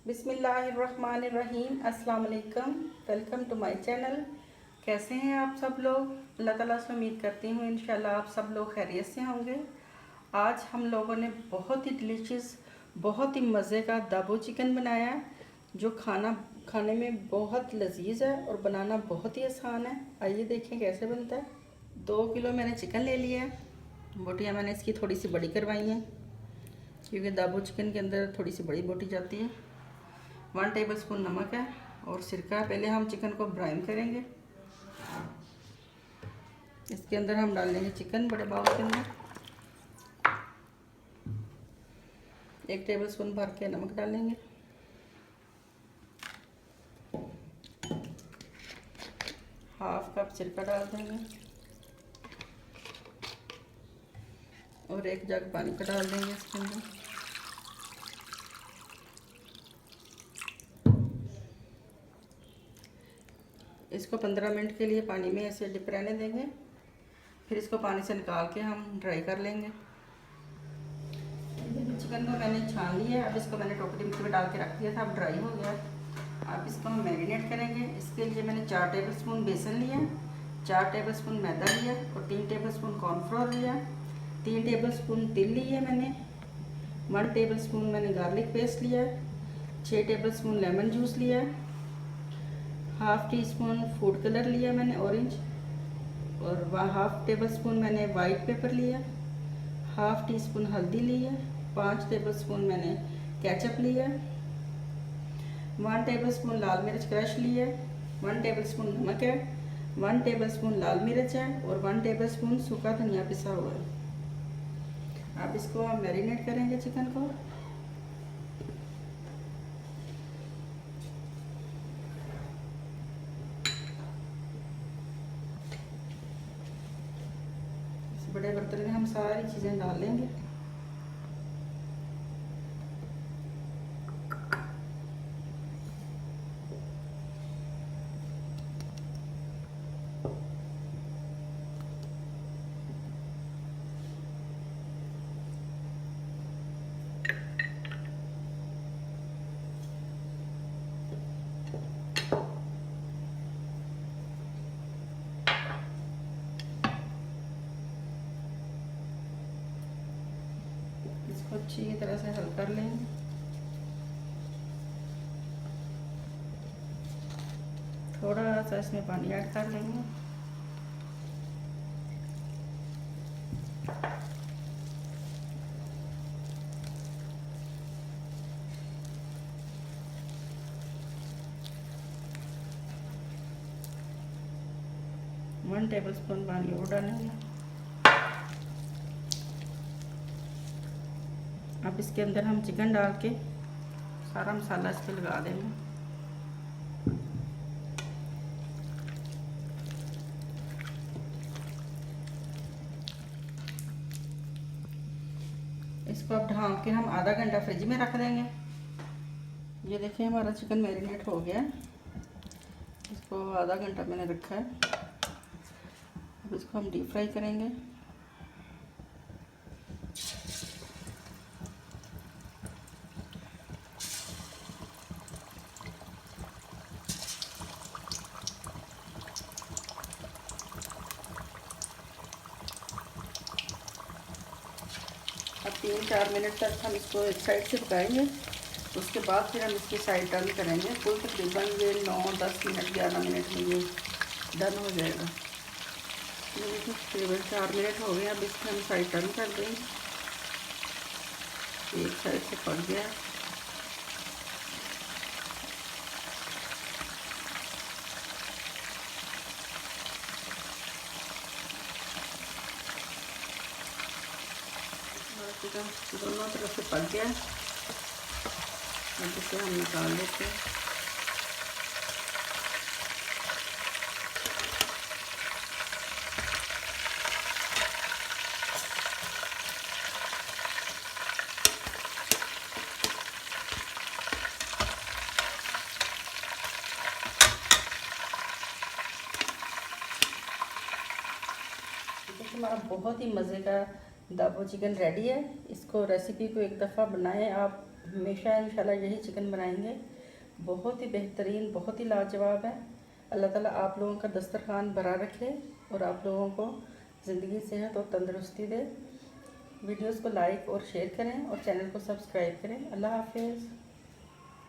बिस्मिल्लाहिर्रहमानिर्रहीम। अस्सलाम वालेकुम। Welcome to my channel. कैसे हैं आप सब लोग? अल्लाह ताला से उम्मीद करती हूँ इंशाल्लाह आप सब लोग खैरियत से होंगे। आज हम लोगों ने बहुत ही डिलीशियस, बहुत ही मज़े का दाबो चिकन बनाया है, जो खाने में बहुत लजीज है और बनाना बहुत ही आसान है। आइए देखें कैसे बनता है। 2 किलो मैंने चिकन ले लिया है। बोटियाँ मैंने इसकी थोड़ी सी बड़ी करवाई हैं, क्योंकि दाबो चिकन के अंदर थोड़ी सी बड़ी बोटी जाती है। 1 टेबलस्पून नमक है और सिरका। पहले हम चिकन को ब्राइन करेंगे। इसके अंदर हम डाल लेंगे चिकन बड़े बाउल के अंदर। 1 टेबलस्पून भर के नमक डालेंगे। हाफ कप सिरका डाल देंगे और 1 जग पानी का डाल देंगे इसके अंदर। इसको 15 मिनट के लिए पानी में ऐसे डिप रहने देंगे। फिर इसको पानी से निकाल के हम ड्राई कर लेंगे। चिकन को मैंने छान लिया है। अब इसको मैंने टोकरी में डाल के रख दिया था, अब ड्राई हो गया। अब इसको हम मैरिनेट करेंगे। इसके लिए मैंने 4 टेबलस्पून बेसन लिया, 4 टेबलस्पून मैदा लिया और 3 टेबलस्पून कॉर्नफ्लोर लिया, 3 टेबलस्पून तिल लिया मैंने, 1 टेबलस्पून मैंने गार्लिक पेस्ट लिया, 6 टेबलस्पून लेमन जूस लिया, half tea spoon food colour लिया मैंने ऑरेंज, और हाफ़ टेबल स्पून मैंने वाइट पेपर लिया, हाफ़ टी स्पून हल्दी लिया, 5 टेबल स्पून मैंने केचप लिया, 1 टेबल स्पून लाल मिर्च क्रश लिया, 1 टेबल स्पून नमक है, 1 टेबल स्पून लाल मिर्च है और 1 टेबल स्पून सूखा धनिया पिसा हुआ है। अब इसको हम मैरिनेट करेंगे चिकन को। बड़े बर्तन में हम सारी चीज़ें डाल लेंगे। इसको अच्छी तरह से हल कर लेंगे। थोड़ा सा इसमें पानी ऐड कर लेंगे। वन टेबल स्पून पानी और डालेंगे। अब इसके अंदर हम चिकन डाल के सारा मसाला इस पर लगा देंगे। इसको अब ढाँक के हम आधा घंटा फ्रिज में रख देंगे। ये देखिए हमारा चिकन मैरिनेट हो गया है। इसको आधा घंटा मैंने रखा है। अब इसको हम डीप फ्राई करेंगे। अब 3-4 मिनट तक हम इसको एक साइड से पकाएंगे। उसके बाद फिर हम इसकी साइड टर्न करेंगे। कुल तकरीबन ये 9-10 मिनट 11 मिनट में ये डन हो जाएगा। ये देखिए तकरीबन 4 मिनट हो गए। अब इसको हम साइड टर्न कर देंगे। एक साइड से पक गया। चिकन दोनों तरफ से पक गया। अब इसे हम निकाल लेते हैं। हमारा बहुत ही मज़े का दाबो चिकन रेडी है। इसको रेसिपी को एक दफ़ा बनाएं आप, हमेशा इंशाल्लाह यही चिकन बनाएंगे। बहुत ही बेहतरीन, बहुत ही लाजवाब है। अल्लाह ताला आप लोगों का दस्तरखान भरा रखे और आप लोगों को ज़िंदगी, सेहत और तंदुरुस्ती दे। वीडियोस को लाइक और शेयर करें और चैनल को सब्सक्राइब करें। अल्लाह हाफिज़।